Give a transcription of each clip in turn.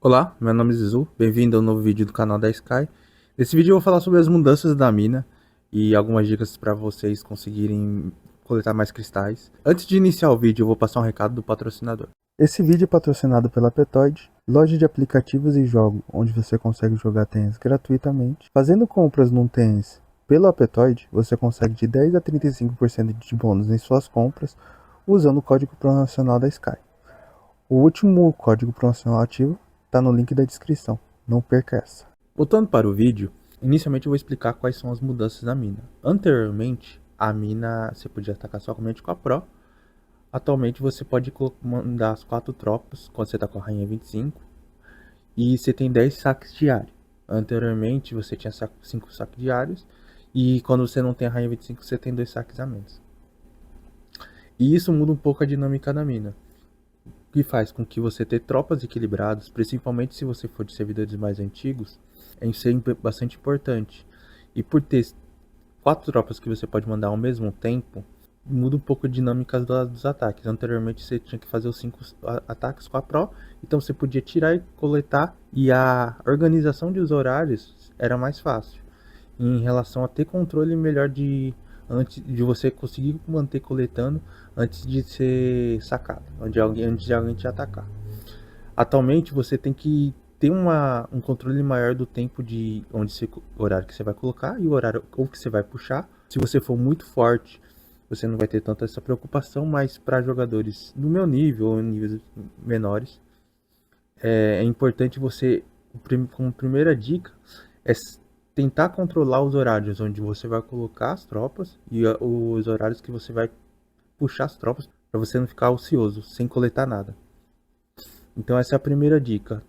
Olá, meu nome é Zizu, bem-vindo ao novo vídeo do canal da Sky. Nesse vídeo eu vou falar sobre as mudanças da mina e algumas dicas para vocês conseguirem coletar mais cristais. Antes de iniciar o vídeo eu vou passar um recado do patrocinador. Esse vídeo é patrocinado pela Petoid, loja de aplicativos e jogos, onde você consegue jogar tênis gratuitamente. Fazendo compras num tênis pela Petoid, você consegue de 10 a 35% de bônus em suas compras usando o código promocional da Sky. O último código promocional ativo está no link da descrição, não perca essa. Voltando para o vídeo, inicialmente eu vou explicar quais são as mudanças da mina. Anteriormente, a mina você podia atacar somente com a Pro. Atualmente você pode mandar as 4 tropas quando você está com a rainha 25 e você tem 10 saques diários. Anteriormente você tinha 5 saques diários e quando você não tem a rainha 25 você tem 2 saques a menos. E isso muda um pouco a dinâmica da mina, que faz com que você ter tropas equilibradas, principalmente se você for de servidores mais antigos, é sempre bastante importante. E por ter 4 tropas que você pode mandar ao mesmo tempo, muda um pouco a dinâmica dos ataques. Anteriormente você tinha que fazer os 5 ataques com a Pro, então você podia tirar e coletar, e a organização de os horários era mais fácil em relação a ter controle melhor de antes de você conseguir manter coletando antes de ser sacado, antes de alguém te atacar. Atualmente você tem que ter um controle maior do tempo de o horário que você vai colocar e o horário ou que você vai puxar. Se você for muito forte, você não vai ter tanta essa preocupação, mas para jogadores do meu nível ou níveis menores, é importante você, como primeira dica, é tentar controlar os horários onde você vai colocar as tropas e os horários que você vai puxar as tropas para você não ficar ocioso, sem coletar nada. Então essa é a primeira dica.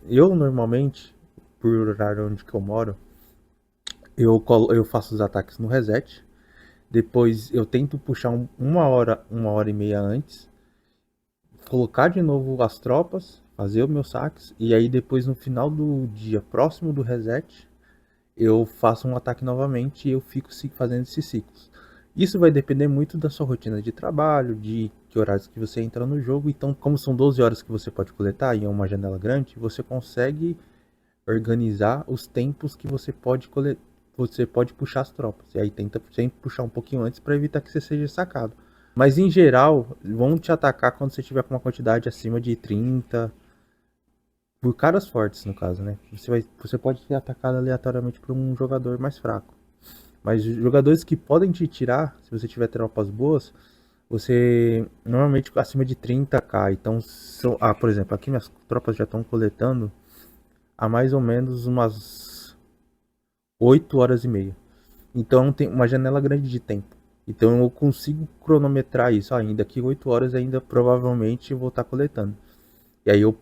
Eu normalmente, por horário onde que eu moro, eu faço os ataques no reset. Depois eu tento puxar uma hora e meia antes, colocar de novo as tropas, fazer os meus saques, e aí depois no final do dia, próximo do reset, eu faço um ataque novamente e eu fico fazendo esses ciclos. Isso vai depender muito da sua rotina de trabalho, de que horários que você entra no jogo. Então, como são 12 horas que você pode coletar e é uma janela grande, você consegue organizar os tempos que você pode puxar as tropas. E aí tenta sempre puxar um pouquinho antes para evitar que você seja sacado. Mas em geral, vão te atacar quando você tiver com uma quantidade acima de 30, por caras fortes no caso, né? Você pode ser atacado aleatoriamente por um jogador mais fraco. Mas jogadores que podem te tirar, se você tiver tropas boas, você normalmente acima de 30k. Então, por exemplo, aqui minhas tropas já estão coletando há mais ou menos umas 8 horas e meia. Então tem uma janela grande de tempo. Então eu consigo cronometrar isso ainda. Daqui 8 horas ainda provavelmente eu vou estar coletando. E aí eu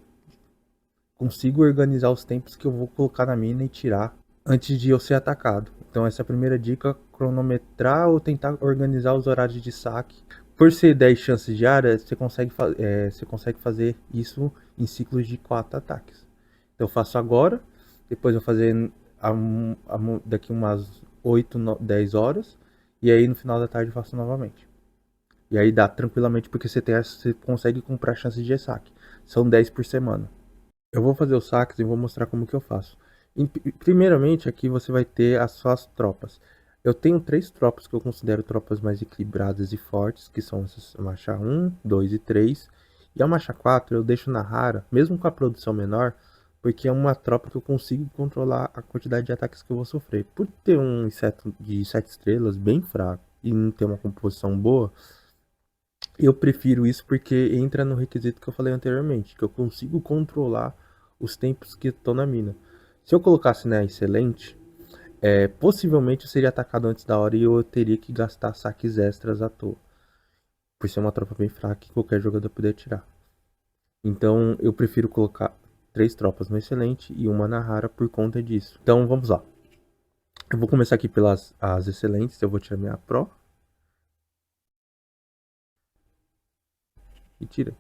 consigo organizar os tempos que eu vou colocar na mina e tirar antes de eu ser atacado. Então essa é a primeira dica, cronometrar ou tentar organizar os horários de saque. Por ser 10 chances diárias, você consegue fazer isso em ciclos de 4 ataques. Então eu faço agora, depois eu vou fazer daqui umas 8, 10 horas, e aí no final da tarde eu faço novamente. E aí dá tranquilamente porque você consegue comprar chances de saque. São 10 por semana. Eu vou fazer os saques e vou mostrar como que eu faço. Primeiramente, aqui você vai ter as suas tropas. Eu tenho 3 tropas que eu considero tropas mais equilibradas e fortes, que são essas marcha 1, 2 e 3. E a marcha 4 eu deixo na rara, mesmo com a produção menor, porque é uma tropa que eu consigo controlar a quantidade de ataques que eu vou sofrer. Por ter um inseto de 7 estrelas bem fraco e não ter uma composição boa, eu prefiro isso porque entra no requisito que eu falei anteriormente, que eu consigo controlar os tempos que estão na mina. Se eu colocasse na excelente, possivelmente eu seria atacado antes da hora e eu teria que gastar saques extras à toa, por ser uma tropa bem fraca que qualquer jogador poder tirar. Então eu prefiro colocar 3 tropas no excelente e uma na rara por conta disso. Então vamos lá. Eu vou começar aqui pelas as excelentes, eu vou tirar minha Pro e tira.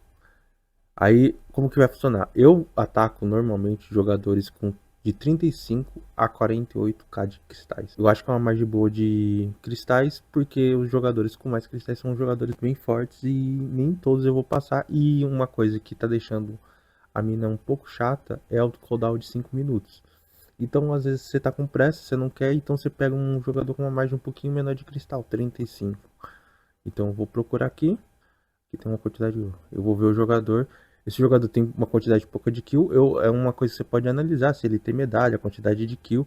Aí, como que vai funcionar? Eu ataco normalmente jogadores com de 35 a 48k de cristais. Eu acho que é uma margem boa de cristais, porque os jogadores com mais cristais são jogadores bem fortes e nem todos eu vou passar. E uma coisa que tá deixando a mina é um pouco chata, é o cooldown de 5 minutos. Então, às vezes, você tá com pressa, você não quer, então você pega um jogador com uma margem um pouquinho menor de cristal, 35. Então, eu vou procurar aqui, que tem uma quantidade, eu vou ver o jogador. Esse jogador tem uma quantidade pouca de kill, é uma coisa que você pode analisar, se ele tem medalha, a quantidade de kill.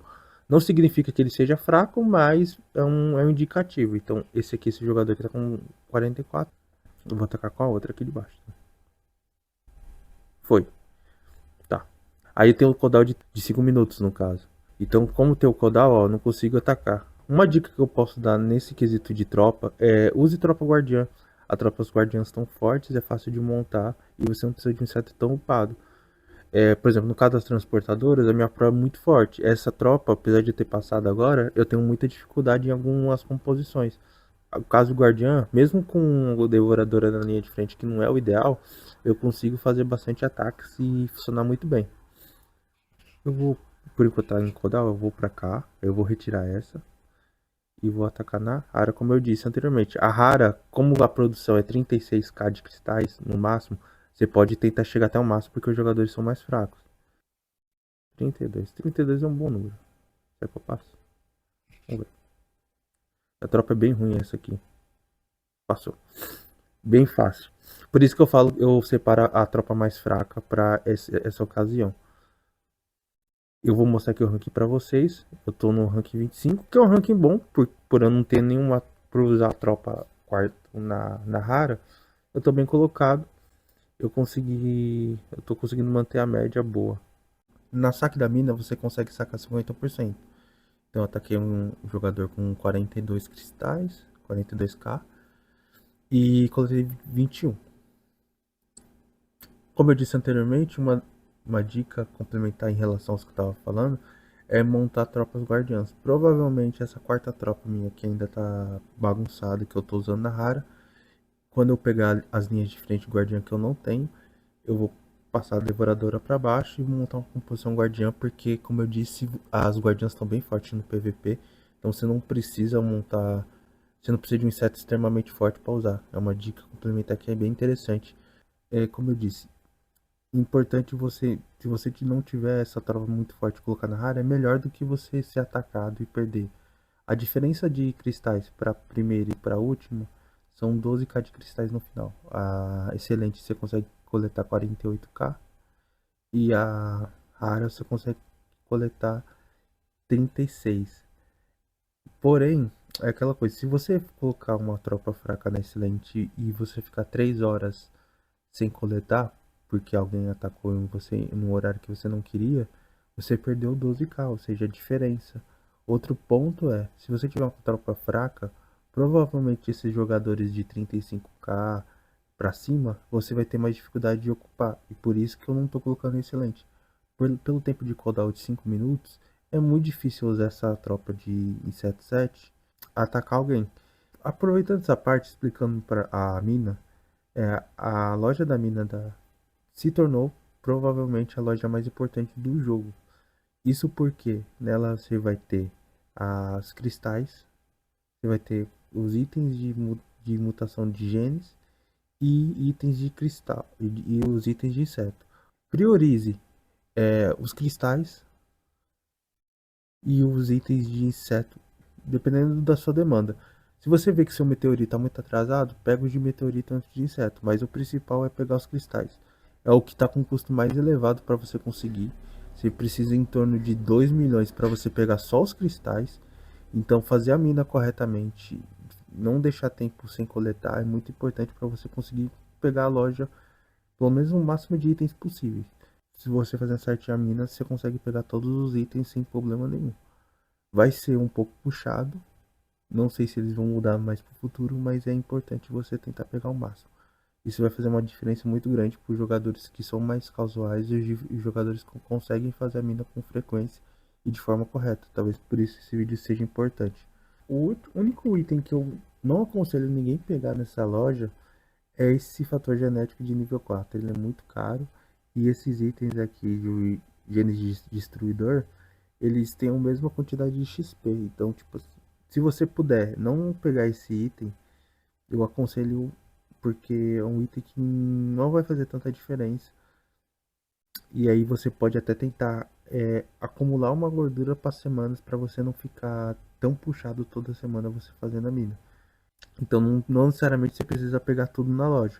Não significa que ele seja fraco, mas é um indicativo. Então, esse jogador aqui tá com 44. Eu vou atacar com a outra aqui de baixo. Foi. Tá. Aí tem o cooldown de 5 minutos, no caso. Então, como tem o cooldown, ó, eu não consigo atacar. Uma dica que eu posso dar nesse quesito de tropa é use tropa guardiã. As tropas guardiãs estão fortes, é fácil de montar e você não precisa de um inseto tão upado. Por exemplo, no caso das transportadoras, a minha pro é muito forte. Essa tropa, apesar de ter passado agora, eu tenho muita dificuldade em algumas composições. O caso do Guardiã, mesmo com o Devoradora na linha de frente, que não é o ideal, eu consigo fazer bastante ataques e funcionar muito bem. Eu vou, por enquanto tá em Kodal, eu vou pra cá, eu vou retirar essa e vou atacar na Rara, como eu disse anteriormente. A Rara, como a produção é 36k de cristais no máximo, você pode tentar chegar até o máximo porque os jogadores são mais fracos. 32 é um bom número. Será que eu passo? Vamos ver. A tropa é bem ruim essa aqui. Passou. Bem fácil. Por isso que eu falo, eu separo a tropa mais fraca para essa ocasião. Eu vou mostrar aqui o ranking para vocês. Eu tô no ranking 25, que é um ranking bom, por eu não ter nenhuma, por usar a tropa quarto na rara. Eu tô bem colocado. Eu tô conseguindo manter a média boa. Na saque da mina você consegue sacar 50%. Então eu ataquei um jogador com 42 cristais, 42k e coletei 21. Como eu disse anteriormente, uma dica complementar em relação aos que eu estava falando é montar tropas guardiãs. Provavelmente essa quarta tropa minha que ainda tá bagunçada, que eu tô usando na rara, quando eu pegar as linhas de frente guardiã que eu não tenho, eu vou passar a devoradora para baixo e montar uma composição guardiã, porque como eu disse, as guardiãs estão bem fortes no PVP, então você não precisa montar, você não precisa de um inseto extremamente forte para usar. É uma dica complementar que é bem interessante. Como eu disse, importante você, se você não tiver essa trava muito forte colocar na área, é melhor do que você ser atacado e perder. A diferença de cristais para primeiro e para último são 12k de cristais no final. A excelente você consegue coletar 48k e a rara você consegue coletar 36. Porém, é aquela coisa, se você colocar uma tropa fraca na excelente e você ficar 3 horas sem coletar, porque alguém atacou em você no horário que você não queria, você perdeu 12k, ou seja, a diferença. Outro ponto é, se você tiver uma tropa fraca, provavelmente esses jogadores de 35k para cima, você vai ter mais dificuldade de ocupar. E por isso que eu não estou colocando excelente. Pelo tempo de cooldown de 5 minutos, é muito difícil usar essa tropa de inseto 7 atacar alguém. Aproveitando essa parte, explicando para a mina, a loja da mina se tornou provavelmente a loja mais importante do jogo. Isso porque nela você vai ter as cristais, você vai ter os itens de mutação de genes e itens de cristal e os itens de inseto. Priorize os cristais e os itens de inseto, dependendo da sua demanda. Se você vê que seu meteorito está muito atrasado, pega os de meteorito antes de inseto, mas o principal é pegar os cristais. É o que está com custo mais elevado para você conseguir. Você precisa em torno de 2 milhões para você pegar só os cristais. Então fazer a mina corretamente, não deixar tempo sem coletar é muito importante para você conseguir pegar a loja pelo menos o máximo de itens possíveis. Se você fazer certinho a mina, você consegue pegar todos os itens sem problema nenhum. Vai ser um pouco puxado, não sei se eles vão mudar mais pro futuro, mas é importante você tentar pegar o máximo. Isso vai fazer uma diferença muito grande para os jogadores que são mais casuais e os jogadores que conseguem fazer a mina com frequência e de forma correta. Talvez por isso esse vídeo seja importante. O único item que eu não aconselho ninguém pegar nessa loja é esse fator genético de nível 4. Ele é muito caro e esses itens aqui de genes de destruidor, eles têm a mesma quantidade de XP. Então, tipo, se você puder não pegar esse item, eu aconselho porque é um item que não vai fazer tanta diferença. E aí você pode até tentar acumular uma gordura para semanas para você não ficar tão puxado toda semana você fazendo a mina. Então não necessariamente você precisa pegar tudo na loja.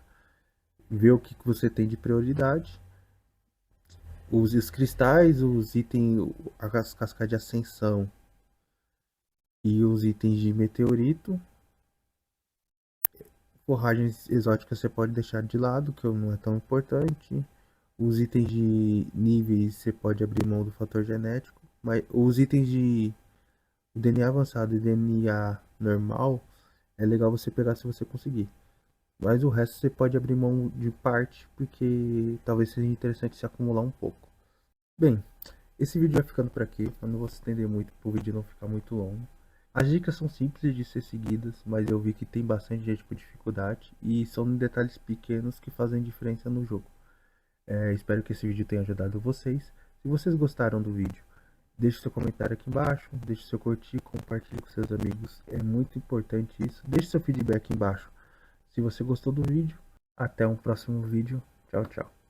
Ver o que você tem de prioridade. Os cristais, os itens, as cascas de ascensão e os itens de meteorito. Forragens exóticas você pode deixar de lado, que não é tão importante. Os itens de níveis você pode abrir mão do fator genético. Mas os itens de DNA avançado e DNA normal é legal você pegar se você conseguir. Mas o resto você pode abrir mão de parte, porque talvez seja interessante se acumular um pouco. Bem, esse vídeo vai ficando por aqui. Eu não vou se estender muito para o vídeo não ficar muito longo. As dicas são simples de ser seguidas, mas eu vi que tem bastante gente com dificuldade e são detalhes pequenos que fazem diferença no jogo. Espero que esse vídeo tenha ajudado vocês. Se vocês gostaram do vídeo, deixe seu comentário aqui embaixo, deixe seu curtir, compartilhe com seus amigos. É muito importante isso. Deixe seu feedback embaixo se você gostou do vídeo. Até um próximo vídeo. Tchau, tchau.